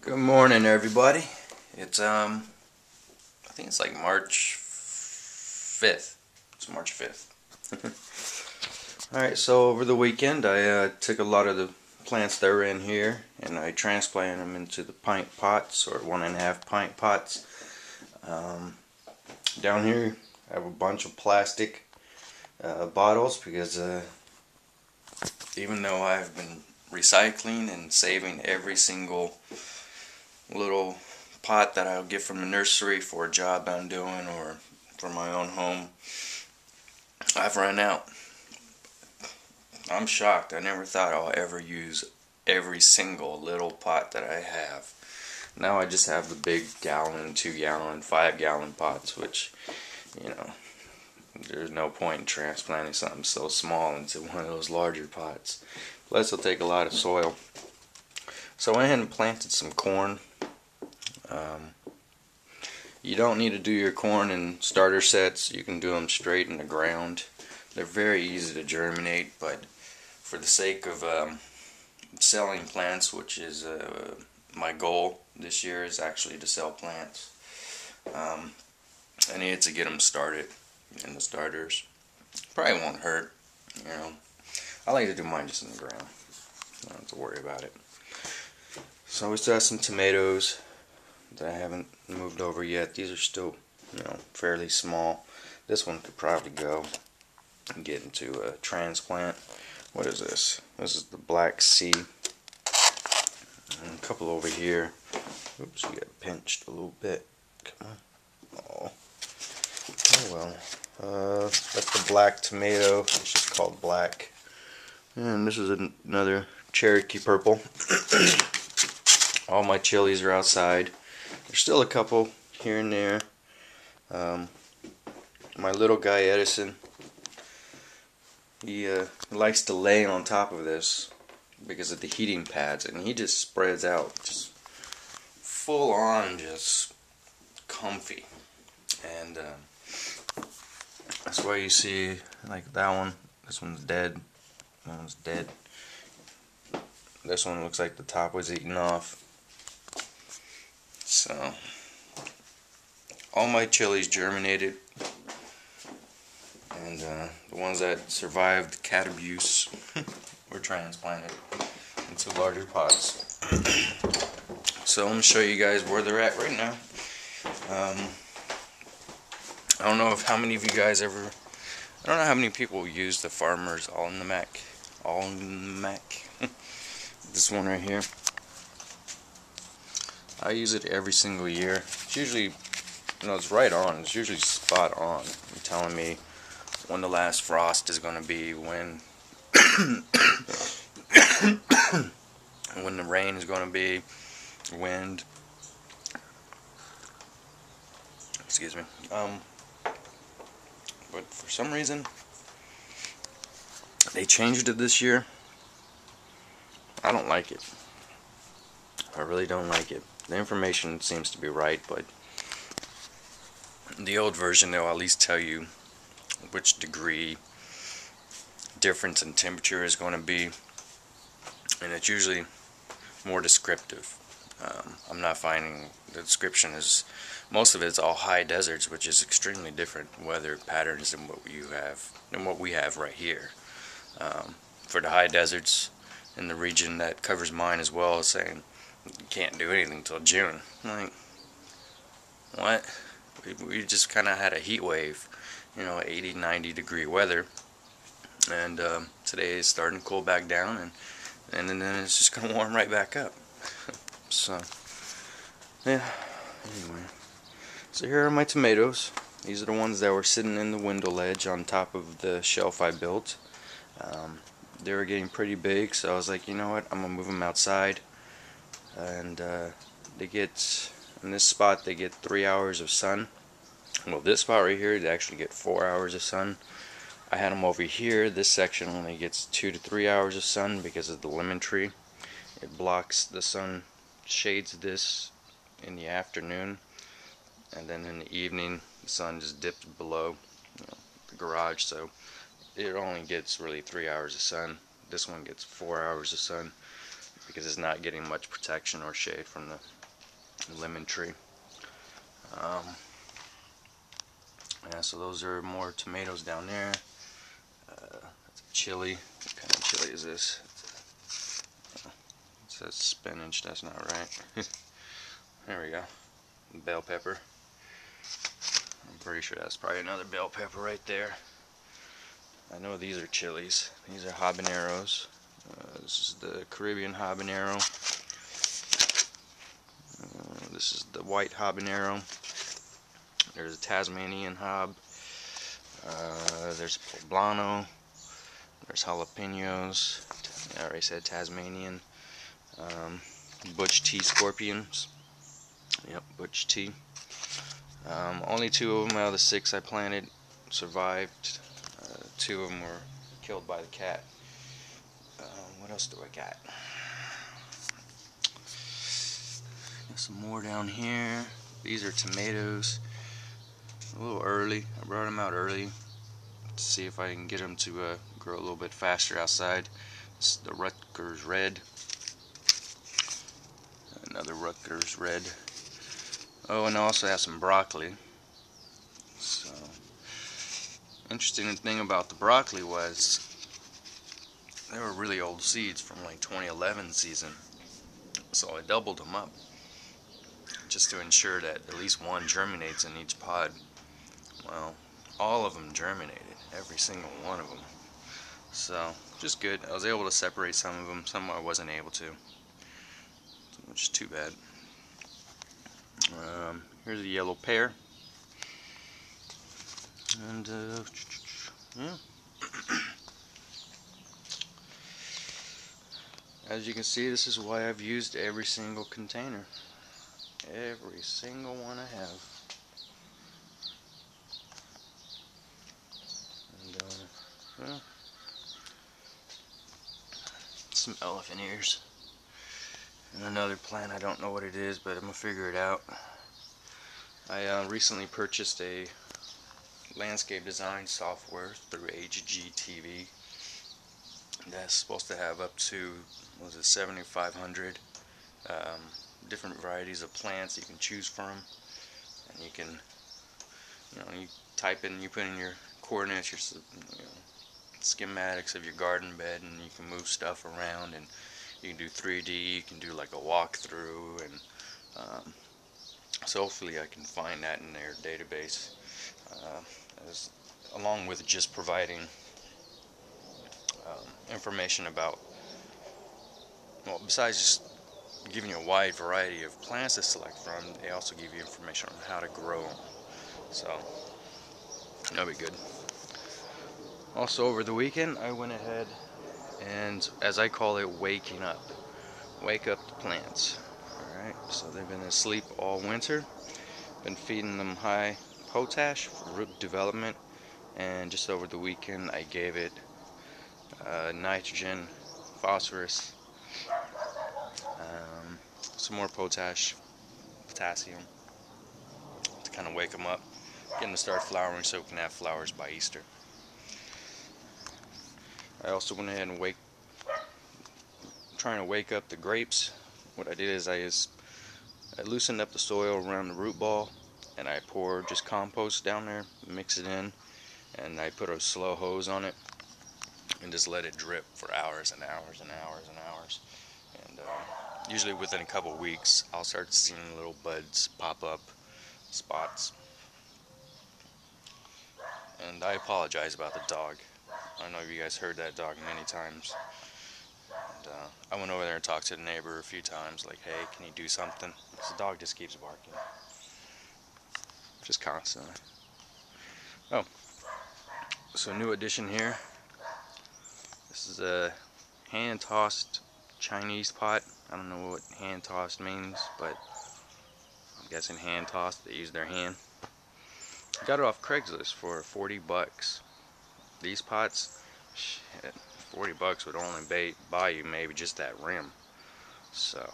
Good morning, everybody. It's I think it's like March 5th. It's March 5th. Alright, so over the weekend I took a lot of the plants that were in here and I transplanted them into the pint pots, or 1.5 pint pots. Down here I have a bunch of plastic bottles because even though I've been recycling and saving every single little pot that I'll get from the nursery for a job I'm doing or for my own home, I've run out. I'm shocked. I never thought I'll ever use every single little pot that I have. Now I just have the big gallon, 2-gallon, 5-gallon pots, which, you know, there's no point in transplanting something so small into one of those larger pots. Plus it'll take a lot of soil. So I went ahead and planted some corn. You don't need to do your corn in starter sets. You can do them straight in the ground. They're very easy to germinate, but for the sake of selling plants, which is my goal this year, is actually to sell plants. I need to get them started in the starters. Probably won't hurt, you know. I like to do mine just in the ground. I don't have to worry about it. So we still have some tomatoes that I haven't moved over yet. These are still, you know, fairly small. This one could probably go and get into a transplant. What is this? This is the Black Sea. And a couple over here. Oops, we got pinched a little bit. Come on. Oh well. That's the black tomato. It's just called black. And this is another Cherokee purple. All my chilies are outside. There's still a couple here and there. My little guy Edison, he likes to lay on top of this because of the heating pads, and he just spreads out, just full on, just comfy. And that's why you see, like that one, this one's dead, that one's dead. This one looks like the top was eaten off. So all my chilies germinated, and the ones that survived cat abuse were transplanted into larger pots. So I'm going to show you guys where they're at right now. I don't know if how many of you guys ever, I don't know how many people use the Farmer's Almanac. This one right here. I use it every single year. It's usually, you know, it's right on. It's usually spot on. It's telling me when the last frost is going to be, when when the rain is going to be, wind. Excuse me. But for some reason they changed it this year. I don't like it. I really don't like it. The information seems to be right, but the old version, they'll at least tell you which degree difference in temperature is going to be, and it's usually more descriptive. I'm not finding the description is, most of it's all high deserts, which is extremely different weather patterns than what we have right here. For the high deserts in the region that covers mine as well, is saying you can't do anything until June. I'm like, what? We just kind of had a heat wave, you know, 80, 90 degree weather, and today is starting to cool back down, and then it's just going to warm right back up. So, yeah, anyway. So here are my tomatoes. These are the ones that were sitting in the window ledge on top of the shelf I built. They were getting pretty big, so I was like, you know what, I'm going to move them outside. And they get, in this spot, they get 3 hours of sun. Well, this spot right here, they actually get 4 hours of sun. I had them over here. This section only gets 2 to 3 hours of sun because of the lemon tree. It blocks the sun, shades this in the afternoon, and then in the evening the sun just dips below, you know, the garage, so it only gets really 3 hours of sun. This one gets 4 hours of sun because it's not getting much protection or shade from the lemon tree. Yeah, so those are more tomatoes down there. That's a chili. What kind of chili is this? It says spinach. That's not right. There we go. Bell pepper. I'm pretty sure that's probably another bell pepper right there. I know these are chilies. These are habaneros. This is the Caribbean habanero. This is the white habanero. There's a Tasmanian hab. There's poblano. There's jalapenos. I already said Tasmanian. Butch tea scorpions. Yep, butch tea. Only 2 of them out of the 6 I planted survived. 2 of them were killed by the cat. What else do I got? Got some more down here. These are tomatoes. A little early. I brought them out early to see if I can get them to grow a little bit faster outside. This is the Rutgers Red. Another Rutgers Red. Oh, and I also have some broccoli. So, interesting thing about the broccoli was they were really old seeds from like 2011 season. So I doubled them up just to ensure that at least one germinates in each pod. Well, all of them germinated, every single one of them. So, just good. I was able to separate some of them, some I wasn't able to, which is too bad. Here's a yellow pear. And, yeah. As you can see, this is why I've used every single container. Every single one I have. And, yeah. Some elephant ears. And another plant, I don't know what it is, but I'm going to figure it out. I recently purchased a landscape design software through HGTV. That's supposed to have up to, what was it, 7,500 different varieties of plants you can choose from. And you can, you type in, you put in your coordinates, your schematics of your garden bed, and you can move stuff around, and you can do 3D, you can do like a walkthrough, and so hopefully I can find that in their database, along with just providing information about, well, besides just giving you a wide variety of plants to select from, they also give you information on how to grow them. So that'll be good. Also, over the weekend I went ahead and, as I call it, wake up the plants. Alright, so they've been asleep all winter. Been feeding them high potash for root development, and just over the weekend I gave it nitrogen, phosphorus, some more potassium to kind of wake them up, get them to start flowering so we can have flowers by Easter. I also went ahead and trying to wake up the grapes. What I did is I loosened up the soil around the root ball, and I poured just compost down there, mix it in, and I put a slow hose on it and just let it drip for hours and hours and hours and hours. And usually within a couple weeks I'll start seeing little buds pop up, spots. And I apologize about the dog. I don't know if you guys heard that dog many times. And I went over there and talked to the neighbor a few times, like, hey, can you do something? Because the dog just keeps barking, just constantly. Oh, so new addition here. This is a hand-tossed Chinese pot. I don't know what hand-tossed means, but I'm guessing hand-tossed. They use their hand. I got it off Craigslist for 40 bucks. These pots, shit, 40 bucks would only buy you maybe just that rim. So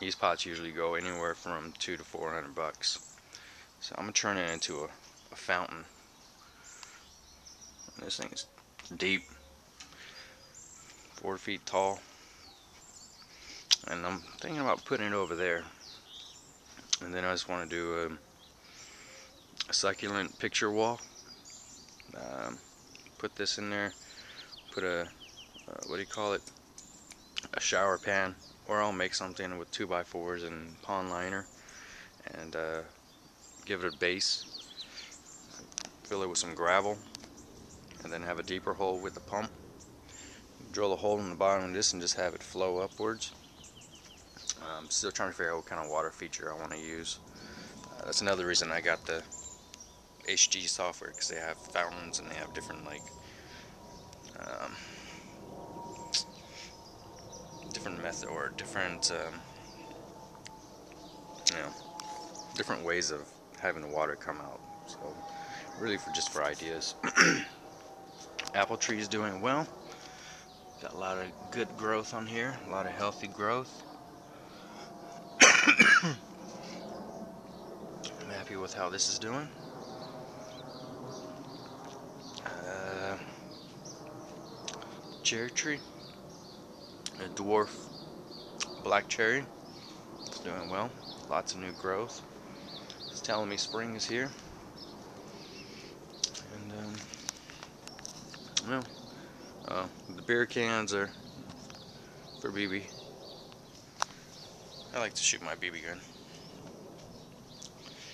these pots usually go anywhere from $200 to $400. So I'm gonna turn it into a fountain. And this thing is deep, 4 feet tall. and I'm thinking about putting it over there. And then I just want to do a succulent picture wall. Put this in there, put a what do you call it, a shower pan, or I'll make something with 2x4s and pond liner, and give it a base, fill it with some gravel, and then have a deeper hole with the pump, drill a hole in the bottom of this and just have it flow upwards. I'm still trying to figure out what kind of water feature I want to use. That's another reason I got the HG software, because they have fountains and they have different different method, or different you know, different ways of having the water come out. So really just for ideas. Apple tree is doing well. Got a lot of good growth on here, a lot of healthy growth. I'm happy with how this is doing. Cherry tree, a dwarf black cherry, it's doing well. Lots of new growth. It's telling me spring is here. And well, the beer cans are for BB. I like to shoot my BB gun.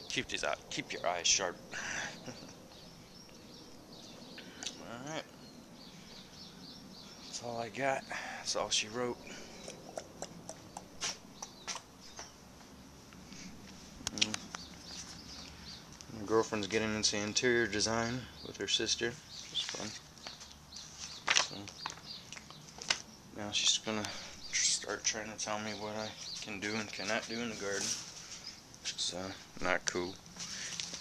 Keep these out. Keep your eyes sharp. Alright. That's all I got. That's all she wrote. My girlfriend's getting into interior design with her sister. It's fun. So now she's gonna start trying to tell me what I can do and cannot do in the garden. It's not cool.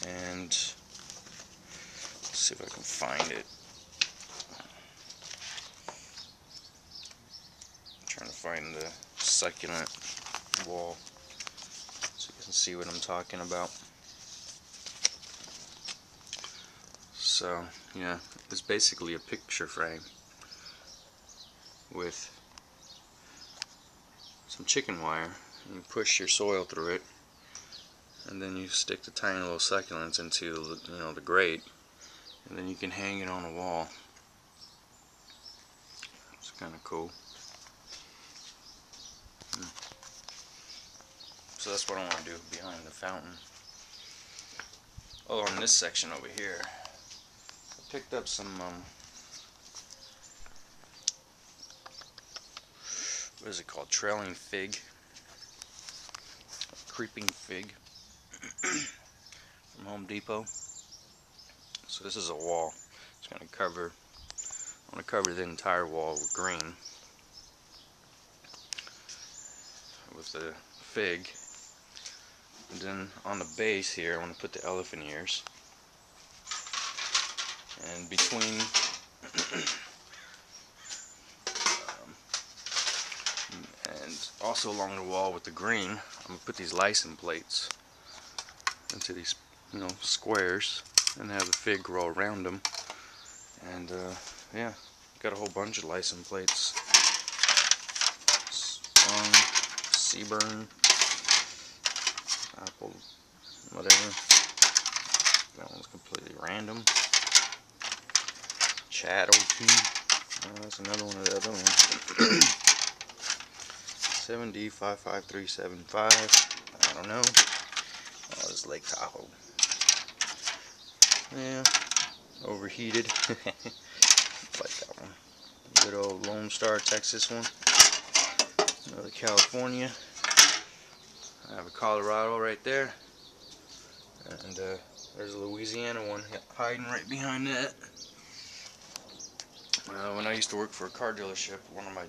And let's see if I can find it. I'm trying to find the succulent wall so you can see what I'm talking about. So yeah, it's basically a picture frame with some chicken wire. You push your soil through it, and then you stick the tiny little succulents into the grate, and then you can hang it on a wall. It's kind of cool. So that's what I want to do behind the fountain. Oh, in this section over here, I picked up some what is it called? Trailing fig, creeping fig from Home Depot. So this is a wall. It's going to cover. I want to cover the entire wall with green, with the fig. And then on the base here, I want to put the elephant ears. And between and also along the wall with the green, I'm going to put these license plates into these squares and have the fig grow around them. And yeah, got a whole bunch of license plates. Seaburn, apple, whatever. That one's completely random. Chattel too. Oh, that's another one of the other ones. 7D55375. I don't know. Oh, this Lake Tahoe. Yeah, overheated. Like that one. Good old Lone Star, Texas one. Another California. I have a Colorado right there. And there's a Louisiana one hiding right behind that. When I used to work for a car dealership, one of my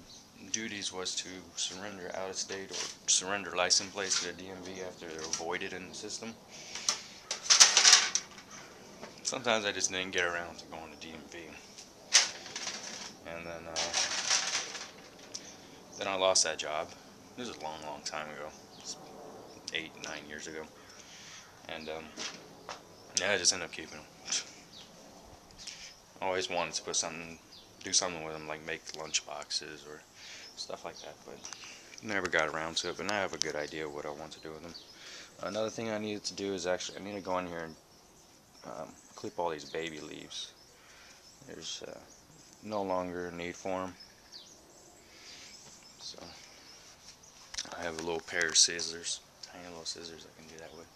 duties was to surrender out-of-state or surrender license plates to the DMV after they're voided in the system. Sometimes I just didn't get around to going to DMV. And then I lost that job. This was a long, long time ago. 8, 9 years ago. And yeah, I just ended up keeping them. I always wanted to do something with them, like make lunch boxes or stuff like that, but Never got around to it, but now I have a good idea of what I want to do with them. Another thing I needed to do is actually I need to go in here and clip all these baby leaves. There's no longer a need for them, so I have a little pair of scissors, tiny little scissors I can do that with.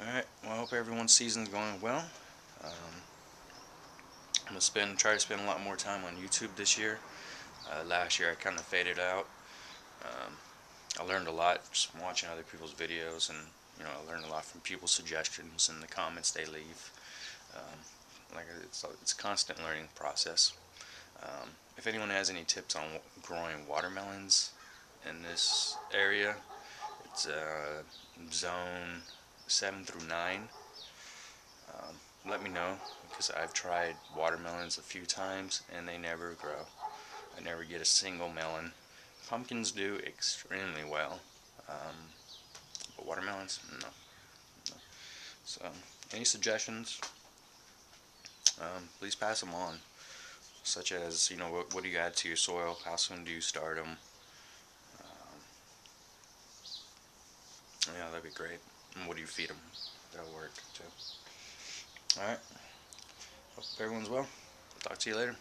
Alright, well, I hope everyone's season's going well. I'm gonna try to spend a lot more time on YouTube this year. Last year I kind of faded out. I learned a lot just from watching other people's videos, and I learned a lot from people's suggestions and the comments they leave. Like it's a constant learning process. If anyone has any tips on growing watermelons in this area, it's zone 7 through 9. Let me know, because I've tried watermelons a few times and they never grow. I never get a single melon. Pumpkins do extremely well, but watermelons, no. So, any suggestions? Please pass them on. Such as, what do you add to your soil? How soon do you start them? Yeah, that'd be great. And what do you feed them? That'll work too. Alright. Hope everyone's well. Talk to you later.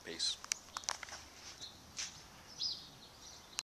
Peace.